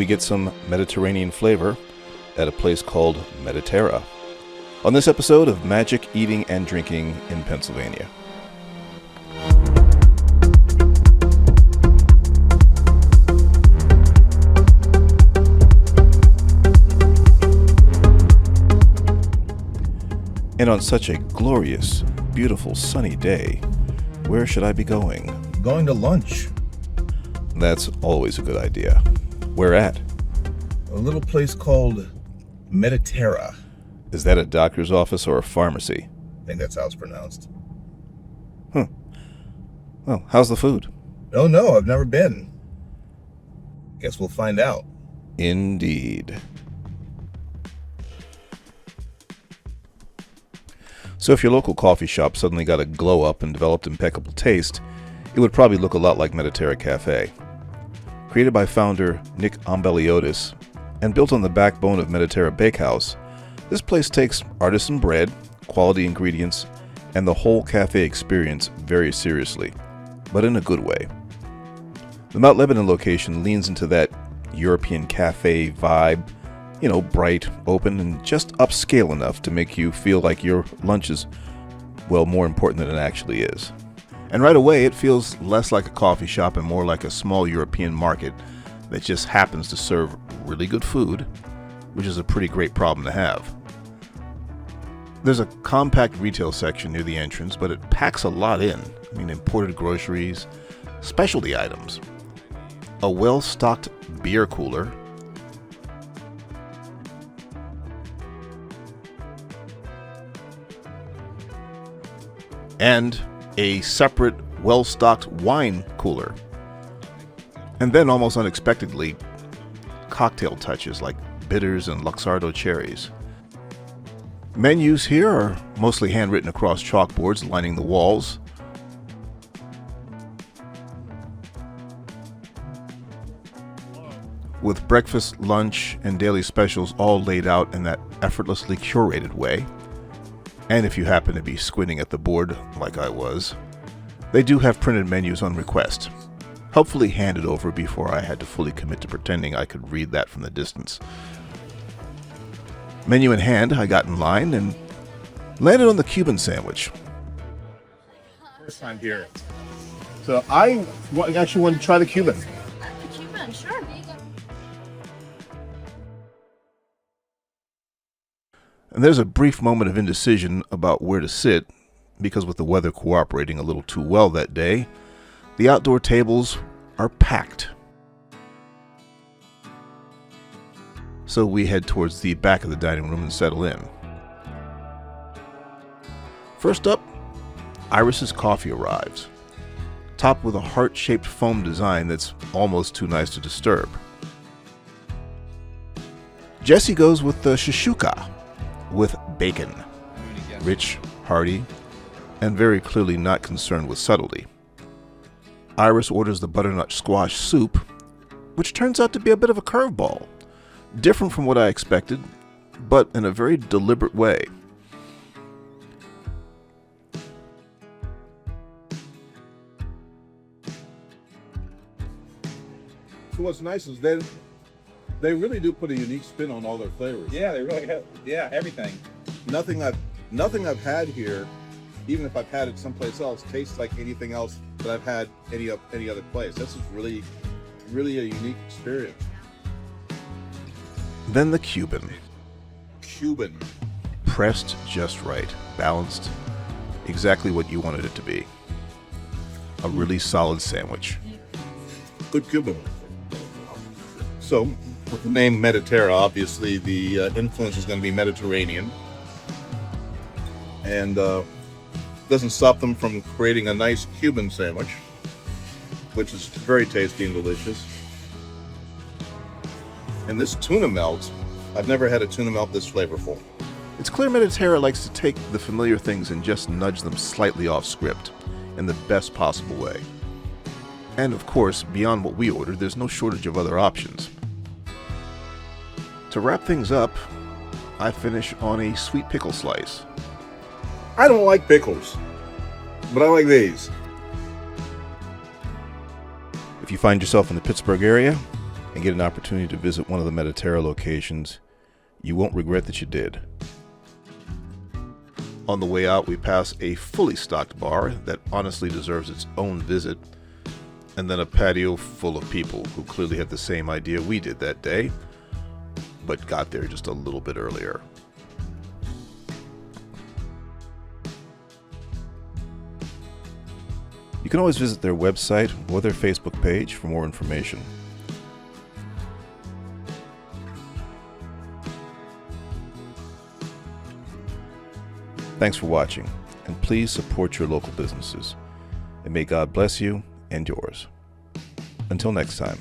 we get some Mediterranean flavor at a place called Mediterra on this episode of Magik Eating and Drinking in Pennsylvania. And on such a glorious, beautiful, sunny day, where should I be going? Going to lunch. That's always a good idea. Where at? A little place called Mediterra. Is that a doctor's office or a pharmacy? I think that's how it's pronounced. Well, how's the food? Oh no, I've never been. Guess we'll find out. Indeed. So if your local coffee shop suddenly got a glow up and developed impeccable taste, it would probably look a lot like Mediterra Café. Created by founder Nick Ambeliotis and built on the backbone of Mediterra Bakehouse, this place takes artisan bread, quality ingredients, and the whole cafe experience very seriously, but in a good way. The Mount Lebanon location leans into that European cafe vibe, bright, open, and just upscale enough to make you feel like your lunch is, more important than it actually is. And right away, it feels less like a coffee shop and more like a small European market that just happens to serve really good food, which is a pretty great problem to have. There's a compact retail section near the entrance, but it packs a lot in. Imported groceries, specialty items, a well-stocked beer cooler, and a separate, well-stocked wine cooler. And then, almost unexpectedly, cocktail touches like bitters and Luxardo cherries. Menus here are mostly handwritten across chalkboards lining the walls. With breakfast, lunch, and daily specials all laid out in that effortlessly curated way. And if you happen to be squinting at the board, like I was, they do have printed menus on request, helpfully handed over before I had to fully commit to pretending I could read that from the distance. Menu in hand, I got in line and landed on the Cuban sandwich. First time here. So I actually want to try the Cuban. Cuban, sure. And there's a brief moment of indecision about where to sit, because with the weather cooperating a little too well that day, the outdoor tables are packed. So we head towards the back of the dining room and settle in. First up, Iris's coffee arrives, topped with a heart-shaped foam design that's almost too nice to disturb. Jesse goes with the shakshuka, with bacon, rich, hearty, and very clearly not concerned with subtlety. Iris orders the butternut squash soup, which turns out to be a bit of a curveball, different from what I expected, but in a very deliberate way. So what's nice is they really do put a unique spin on all their flavors. Yeah, they really have. Yeah, everything. Nothing I've had here, even if I've had it someplace else, tastes like anything else that I've had any other place. This is really, really a unique experience. Then the Cuban. Cuban. Pressed just right, balanced, exactly what you wanted it to be. A really solid sandwich. Good Cuban. So, with the name Mediterra, obviously the influence is going to be Mediterranean. And doesn't stop them from creating a nice Cuban sandwich, which is very tasty and delicious. And this tuna melt, I've never had a tuna melt this flavorful. It's clear Mediterra likes to take the familiar things and just nudge them slightly off script in the best possible way. And of course, beyond what we ordered, there's no shortage of other options. To wrap things up, I finish on a sweet pickle slice. I don't like pickles, but I like these. If you find yourself in the Pittsburgh area, and get an opportunity to visit one of the Mediterra locations, you won't regret that you did. On the way out, we pass a fully stocked bar that honestly deserves its own visit, and then a patio full of people who clearly had the same idea we did that day, but got there just a little bit earlier. You can always visit their website or their Facebook page for more information. Thanks for watching, and please support your local businesses. And may God bless you and yours. Until next time.